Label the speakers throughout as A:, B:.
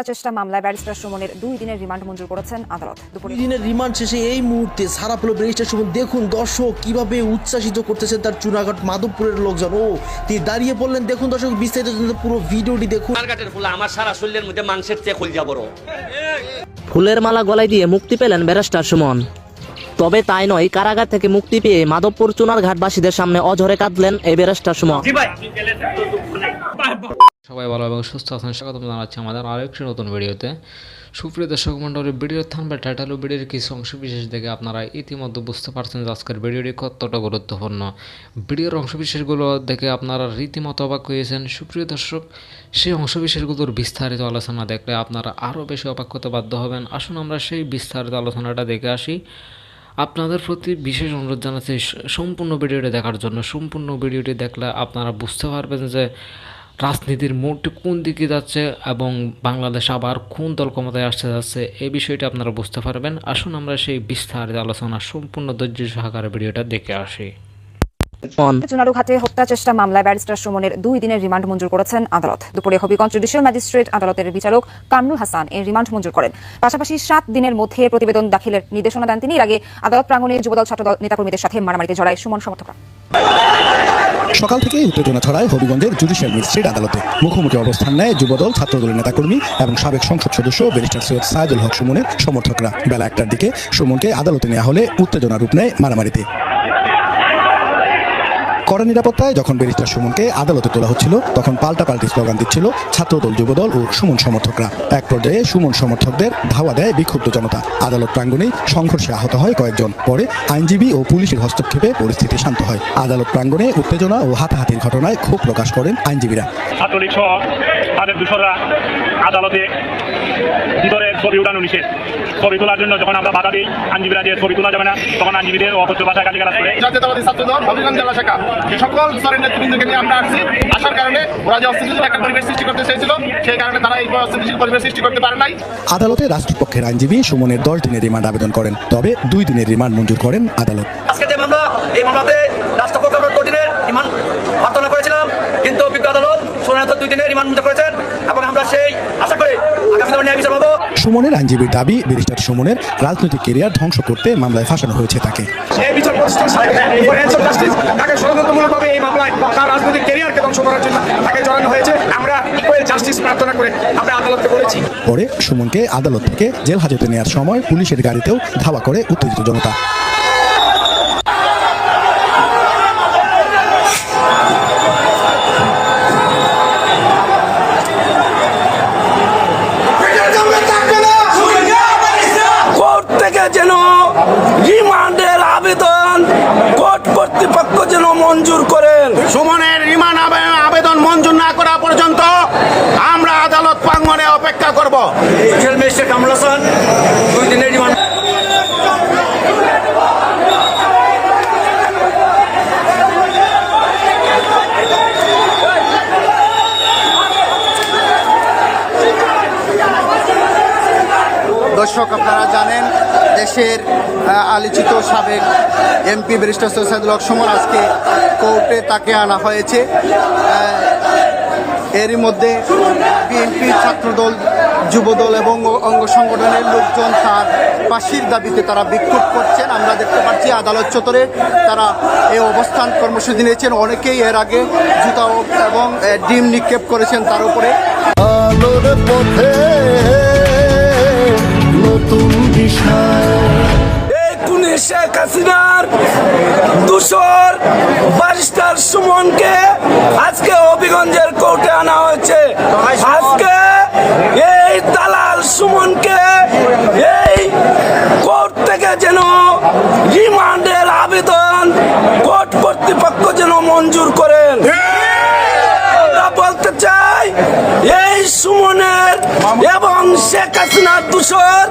A: চেষ্টা মামলায় ব্যারিস্টার সুমনের 2 দিনের রিমান্ড মঞ্জুর করেছেন আদালত।
B: 2 দিনের রিমান্ড শেষে এই মুহূর্তে সারা পেল ব্যারিস্টার সুমন। দেখুন দর্শক কিভাবে উচ্ছ্বাসিত করতেছেন তার চুনাঘাট মাধবপুরের লোকজন। তিনি দাঁড়িয়ে পড়লেন। দেখুন দর্শক বিস্তারিত পুরো ভিডিওটি দেখুন।
C: আমার সারা শরীরের মধ্যে মাংসের চেয়ে কলজা বড়।
D: ফুলের মালা গলায় দিয়ে মুক্তি পেলেন ব্যারিস্টার সুমন। তবে তাই নয়, কারাগার থেকে মুক্তি পেয়ে মাধবপুর চুনারঘাটবাসীদের সামনে অঝরে কাঁদলেন এই ব্যারিস্টার সুমন।
E: সবাই ভালো এবং সুস্থ আছেন, স্বাগত জানাচ্ছি আমাদের আরেকটি নতুন ভিডিওতে। সুপ্রিয় দর্শক মণ্ডলী, ভিডিওর থাম্বনেল, টাইটেল ও ভিডিওর কিছু অংশ বিশেষ দেখে আপনারা ইতিমধ্যে বুঝতে পারছেন যে আজকের ভিডিওটি কতটা গুরুত্বপূর্ণ। ভিডিওর অংশবিশেষগুলো দেখে আপনারা রীতিমতো অবাক হয়েছেন। সুপ্রিয় দর্শক, সেই অংশবিশেষগুলোর বিস্তারিত আলোচনা দেখলে আপনারা আরও বেশি অবাক হতে বাধ্য হবেন। আসুন আমরা সেই বিস্তারিত আলোচনাটা দেখে আসি। আপনাদের প্রতি বিশেষ অনুরোধ জানাচ্ছি সম্পূর্ণ ভিডিওটি দেখার জন্য। সম্পূর্ণ ভিডিওটি দেখলে আপনারা বুঝতে পারবেন যে রাজনীতির মোড়টি কোন দিকে যাচ্ছে এবং বাংলাদেশ আবার কোন দল ক্ষমতায় আসতে যাচ্ছে, এই বিষয়টি আপনারা বুঝতে পারবেন। আসুন আমরা সেই বিস্তারিত আলোচনা সম্পূর্ণ ধৈর্য সহকারে ভিডিওটা দেখে আসি।
A: চুনারুঘাটে হত্যা চেষ্টা মামলায় ব্যারিস্টার সুমনের 2 দিনের রিমান্ড মঞ্জুর করেছেন আদালত। দুপুরে হবিগঞ্জ জুডিশিয়াল ম্যাজিস্ট্রেট আদালতের বিচারক কামরুল হাসান এর রিমান্ড মঞ্জুর করেন। পাশাপাশি 7 দিনের মধ্যে প্রতিবেদন দাখিলের নির্দেশনা দেন তিনি। এর আগে আদালত প্রাঙ্গণে যুবদল ছাত্রদল নেতাকর্মীদের সাথে মারামারিতে জড়ায় সুমন সমর্থকরা।
F: সকাল থেকে উত্তেজনা ছড়ায় হবিগঞ্জের জুডিশিয়াল ম্যাজিস্ট্রেট আদালতে। মুখোমুখি অবস্থান নেয় যুবদল ছাত্রদলের নেতাকর্মী এবং সাবেক সংসদ সদস্য ব্যারিস্টার সৈয়দ সাইদুল হক সুমনের সমর্থকরা। বেলা 1টার দিকে সুমনকে আদালতে নেওয়া হলে উত্তেজনা রূপ নেয় মারামারিতে। কড়া নিরাপত্তায় যখন ব্যারিস্টার সুমনকে আদালতে তোলা হচ্ছিল, তখন পাল্টাপাল্টি স্লোগান দিচ্ছিল ছাত্রদল, যুবদল ও সুমন সমর্থকরা। এক পর্যায়ে সুমন সমর্থকদের ধাওয়া দেয় বিক্ষুব্ধ জনতা। আদালত প্রাঙ্গণেই সংঘর্ষে আহত হয় কয়েকজন। পরে আইনজীবী ও পুলিশের হস্তক্ষেপে পরিস্থিতি শান্ত হয়। আদালত প্রাঙ্গণে উত্তেজনা ও হাতাহাতির ঘটনায় ক্ষোভ প্রকাশ করেন আইনজীবীরা।
G: ছাত্রলীগ সহ তাদের দোসররা আদালতে ভিতরে ছবি উঠানো নিষেধ। ছবি তোলার জন্য যখন আমরা বাধা দিই, আইনজীবীরা যে ছবি তোলা যাবে না, তখন আইনজীবীদের অকথ্য ভাষায় গালিগালাজ করে।
H: জাতীয়তাবাদী ছাত্রদল হবিগঞ্জ জেলা শাখা সকল স্তরের নেতৃবৃন্দকে নিয়ে আমরা আসছি। আসার কারণে ওরা যে অস্থিতিশীল একটা পরিবেশ সৃষ্টি করতে চেয়েছিল, সেই কারণে তারা এই অস্থিতিশীল পরিবেশ সৃষ্টি করতে পারে নাই।
F: আদালতে রাষ্ট্রপক্ষের আইনজীবী সুমনের 10 দিনের রিমান্ড আবেদন করেন। তবে 2 দিনের রিমান্ড মঞ্জুর করেন আদালত।
C: আজকে যে মামলা, এই মামলাতে রাষ্ট্রপক্ষ 2 দিনের রিমান্ড প্রার্থনা করেছিলাম, কিন্তু অভিজ্ঞ আদালত সুমনের 2 দিনের রিমান্ড মঞ্জুর করেছেন এবং আমরা সেই আশা করি আগামী দিনে ন্যায় বিচার পাবো।
F: সুমনের আইনজীবীর দাবি, ব্যারিস্টার সুমনের রাজনৈতিক ক্যারিয়ার ধ্বংস করতে মামলায় ফাঁসানো হয়েছে তাকে।
H: এই বিচার প্রতিষ্ঠান তাকে ষড়যন্ত্রমূলকভাবে এই মামলায় তার রাজনৈতিক ক্যারিয়ারকে ধ্বংস করার জন্য তাকে জড়ানো হয়েছে। আমরা ইকুয়াল জাস্টিস প্রার্থনা করে আমরা আদালতকে বলেছি।
F: পরে সুমনকে আদালত থেকে জেল হাজতে নেওয়ার সময় পুলিশের গাড়িতেও ধাওয়া করে উত্তেজিত জনতা।
I: কোর্ট থেকে যেন রিমান্ডের আবেদন কোর্ট কর্তৃপক্ষ যেন মঞ্জুর করেন।
H: সুমনের রিমান্ড আবেদন মঞ্জুর না করা পর্যন্ত আমরা আদালত প্রাঙ্গণে অপেক্ষা করব।
C: জেল ম্যাজিস্ট্রেট কামরুল হাসান 2 দিনের রিমান্ড।
H: দর্শক, আপনারা জানেন দেশের আলোচিত সাবেক এমপি ব্যারিস্টার সৈয়দ সাইদুল হক সুমন আজকে কোর্টে তাকে আনা হয়েছে। এরই মধ্যে বিএনপি, ছাত্রদল, যুবদল এবং অঙ্গ সংগঠনের লোকজন তার ফাঁসির দাবিতে তারা বিক্ষোভ করছেন। আমরা দেখতে পাচ্ছি আদালত চত্বরে তারা এই অবস্থান কর্মসূচি নিয়েছেন। অনেকেই এর আগে জুতা এবং ডিম নিক্ষেপ করেছেন তার উপরে।
F: আলোর পথে নতুন বিষয়
I: এই খুনি শেখ হাসিনার দূষর ব্যারিস্টার সুমনকে আজকে হবিগঞ্জের কোর্টে আনা হয়েছে। আজকে এই দালাল সুমনকে এই কোর্ট থেকে যেন রিমান্ডের আবেদন কোর্ট কর্তৃপক্ষ যেন মঞ্জুর করেন। আমরা বলতে চাই, এই সুমনের এবং শেখ হাসিনার দূষর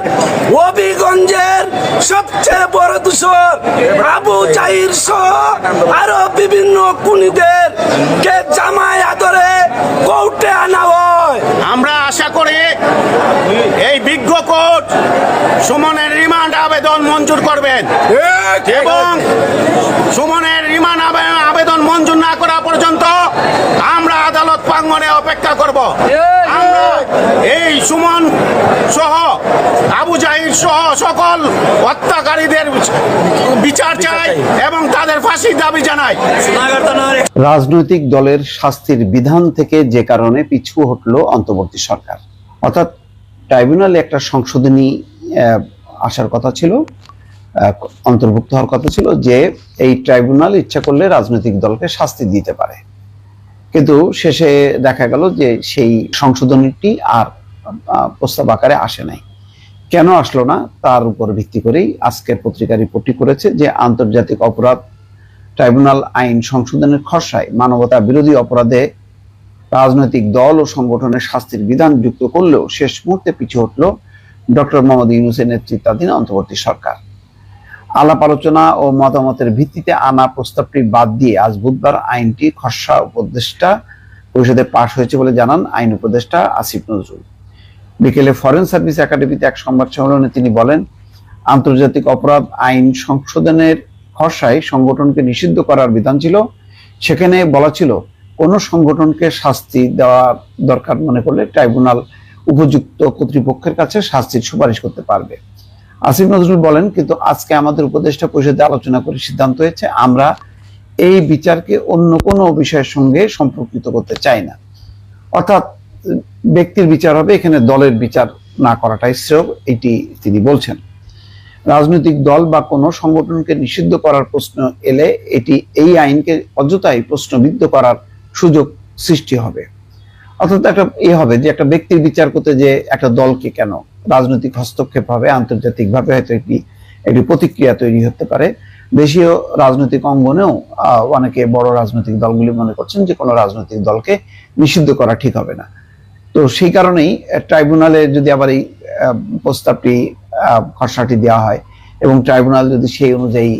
I: হবিগঞ্জের সবচেয়ে বড় দূষর আবু জাহির সহ আরো বিভিন্ন খুনিদের কে জামায় আদরে কোর্টে আনা হয়।
H: আমরা আশা করি এই বিজ্ঞ কোর্ট সুমনের রিমান্ড আবেদন মঞ্জুর করবেন এবং সুমনের রিমান্ড আবেদন মঞ্জুর না করা পর্যন্ত আমরা আদালত প্রাঙ্গণে অপেক্ষা করব। আমরা এই
I: সুমন সহ আবু জাহির সহ সকল হত্যাকারীদের বিচার চাই এবং তাদের ফাঁসির দাবি জানাই।
J: রাজনৈতিক দলের শাস্তির বিধান থেকে যে কারণে পিছু হটলো অন্তর্বর্তী সরকার, অর্থাৎ ট্রাইব্যুনালে একটা সংশোধনী আসার কথা ছিল, অন্তর্ভুক্ত হওয়ার কথা ছিল যে এই ট্রাইব্যুনাল ইচ্ছা করলে রাজনৈতিক দলকে শাস্তি দিতে পারে, কিন্তু শেষে দেখা গেল যে সেই সংশোধনীটি আর প্রস্তাব আকারে আসে নাই। কেন আসলো না তার উপর ভিত্তি করেই আজকের পত্রিকা রিপোর্টটি করেছে যে আন্তর্জাতিক অপরাধ ট্রাইব্যুনাল আইন সংশোধনের খসড়ায় মানবতা বিরোধী অপরাধে রাজনৈতিক দল ও সংগঠনের শাস্তির বিধান যুক্ত করলেও শেষ মুহূর্তে পিছু হটল ডক্টর মোহাম্মদ ইউনূসের নেতৃত্বাধীন অন্তর্বর্তী সরকার। আলাপ আলোচনা ও মতামতের ভিত্তিতে আনা প্রস্তাবটি বাদ দিয়ে আজ বুধবার আইনটি খসড়া উপদেষ্টা পরিষদে পাশ হয়েছে বলে জানান আইন উপদেষ্টা আসিফ নজরুল। বিকেলে ফরেন সার্ভিস একাডেমিতে এক সংবাদ সম্মেলনে তিনি বলেন, আন্তর্জাতিক অপরাধ আইন সংশোধনের খসড়ায় সংগঠনকে নিষিদ্ধ করার বিধান ছিল, সেখানে বলা ছিল কোনো সংগঠনকে শাস্তি দেওয়া দরকার মনে করলে ট্রাইব্যুনাল উপযুক্ত কর্তৃপক্ষের কাছে শাস্তির সুপারিশ করতে পারবে। আসিফ নজরুল বলেন, কিন্তু আজকে আমাদের উপদেষ্টা পরিষদে আলোচনা করে সিদ্ধান্ত হয়েছে আমরা এই বিচারকে অন্য কোনো বিষয়ের সঙ্গে সম্পর্কিত করতে চাই না, অর্থাৎ ব্যক্তির বিচার হবে, এখানে দলের বিচার না করাটাই শ্রেয়, এটি তিনি বলছেন। রাজনৈতিক দল বা কোনো সংগঠনকে নিষিদ্ধ করার প্রশ্ন এলে এটি এই আইনকে অযথাই প্রশ্নবিদ্ধ করার সুযোগ সৃষ্টি হবে, অর্থাৎ একটা হবে যে একটা ব্যক্তির বিচার করতে যে একটা দলকে কেন, রাজনৈতিক হস্তক্ষেপ হবে, আন্তর্জাতিকভাবে হয়তো একটি প্রতিক্রিয়া তৈরি হতে পারে। দেশীয় রাজনৈতিক অঙ্গনেও অনেকে বড় রাজনৈতিক দলগুলি মনে করছেন যে কোনো রাজনৈতিক দলকে নিষিদ্ধ করা ঠিক হবে না। তো সেই কারণেই ট্রাইব্যুনালে যদি আবার এই প্রস্তাবটি খসড়াটি দেওয়া হয় এবং ট্রাইব্যুনাল যদি সেই অনুযায়ী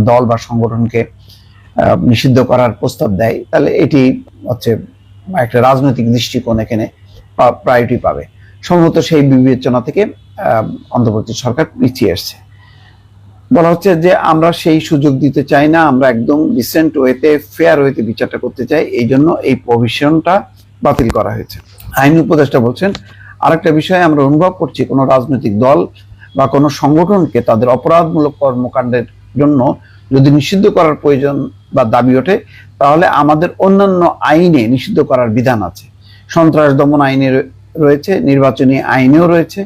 J: দল বা সংগঠনকে নিষিদ্ধ করার প্রস্তাব দেয়, তাহলে এটি হচ্ছে একটা রাজনৈতিক দৃষ্টিকোণ এখানে প্রায়োরিটি পাবে। সম্ভবত সেই বিবেচনা থেকে অন্তর্বর্তী সরকার পিছিয়ে আসছে। বলা হচ্ছে যে আমরা সেই সুযোগ দিতে চাই না, আমরা একদম ডিসেন্ট ওয়েতে, ফেয়ার ওয়েতে বিচারটা করতে চাই, এই জন্য এই প্রভিশনটা বাতিল করা হয়েছে। আইন উপদেষ্টা বলছেন, আরেকটা বিষয় আমরা অনুভব করছি, কোনো রাজনৈতিক দল বা কোনো সংগঠনকে তাদের অপরাধমূলক কর্মকাণ্ডের জন্য যদি নিষিদ্ধ করার প্রয়োজন বা দাবি ওঠে, তাহলে আমাদের অন্যান্য আইনে নিষিদ্ধ করার বিধান আছে। সন্ত্রাস দমন আইনে রয়েছে, নির্বাচনী আইনেও রয়েছে,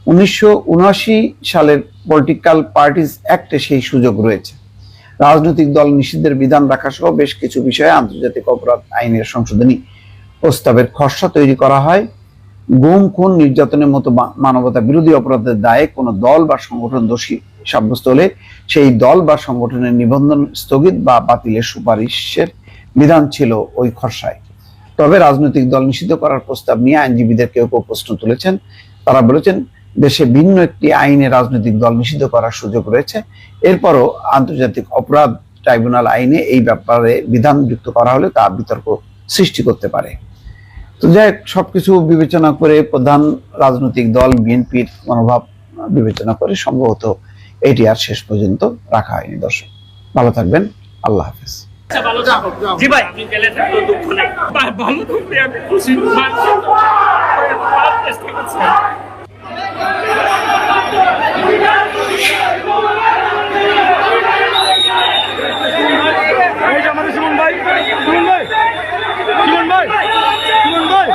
J: 1979 সালের পলিটিক্যাল পার্টিজ অ্যাক্টে সেই সুযোগ রয়েছে। রাজনৈতিক দল নিষিদ্ধের বিধান রাখা সহ বেশ কিছু বিষয়ে আন্তর্জাতিক অপরাধ আইনের সংশোধনী প্রস্তাবের খসড়া তৈরি করা হয়। গুম, খুন, নির্যাতনের মতো মানবতা বিরোধী অপরাধের দায়ে কোনো দল বা সংগঠন দোষী সাব্যস্ত হলে সেই দল বা সংগঠনের নিবন্ধন স্থগিত বা বাতিলের সুপারিশের বিধান ছিল ওই খসড়ায়। তবে রাজনৈতিক দল নিষিদ্ধ করার প্রস্তাব নিয়ে আইনজীবীদের কেউ কেউ প্রশ্ন তুলেছেন। তারা বলেছেন, দেশে ভিন্ন একটি আইনে রাজনৈতিক দল নিষিদ্ধ করার সুযোগ রয়েছে, এরপরও আন্তর্জাতিক অপরাধ ট্রাইব্যুনাল আইনে এই ব্যাপারে বিধান যুক্ত করা হলে তা বিতর্ক সৃষ্টি করতে পারে। তো যাই হোক, সবকিছু বিবেচনা করে প্রধান রাজনৈতিক দল বিএনপির মনোভাব বিবেচনা করে সম্ভবত এটি আর শেষ পর্যন্ত রাখা হয়নি। দর্শক ভালো থাকবেন, আল্লাহ হাফেজ।
G: জি ভাই, আমি গেলে থাকলেও দুঃখ নেই, ভালো থাকলে আমি খুশি। আমাদের সুমন ভাই, সুমন ভাই, সুমন ভাই, সুমন ভাই, সুমন ভাই,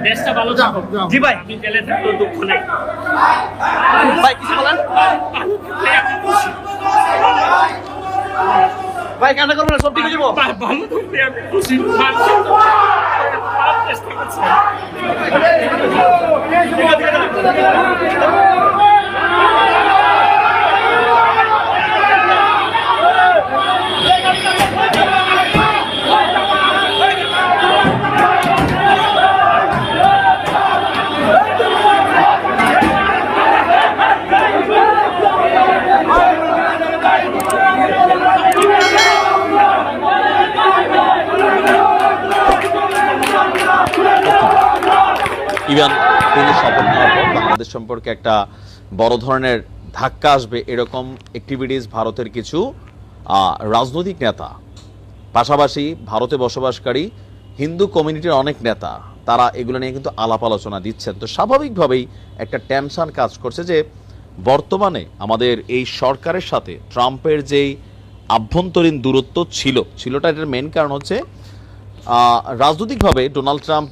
G: দেশটা ভালো থাকুক। জি ভাই, আমি গেলে থাকলেও দুঃখ নেই, ভাই কিছু বলেন ভাই, কান্না করবেন না, সব ঠিক হয়ে যাবো ভাই, ভালো থাকলে আমি খুশি।
K: ইভেন তিনি শপথ নেওয়ার পর বাংলাদেশ সম্পর্কে একটা বড় ধরনের ধাক্কা আসবে এরকম অ্যাক্টিভিটিস ভারতের কিছু রাজনৈতিক নেতা, পাশাপাশি ভারতে বসবাসকারী হিন্দু কমিউনিটির অনেক নেতা, তারা এগুলো নিয়ে কিন্তু আলাপ আলোচনা দিচ্ছেন। তো স্বাভাবিকভাবেই একটা টেনশন কাজ করছে যে বর্তমানে আমাদের এই সরকারের সাথে ট্রাম্পের যেই আভ্যন্তরীণ দূরত্ব ছিলটা, এটার মেন কারণ হচ্ছে রাজনৈতিকভাবে ডোনাল্ড ট্রাম্প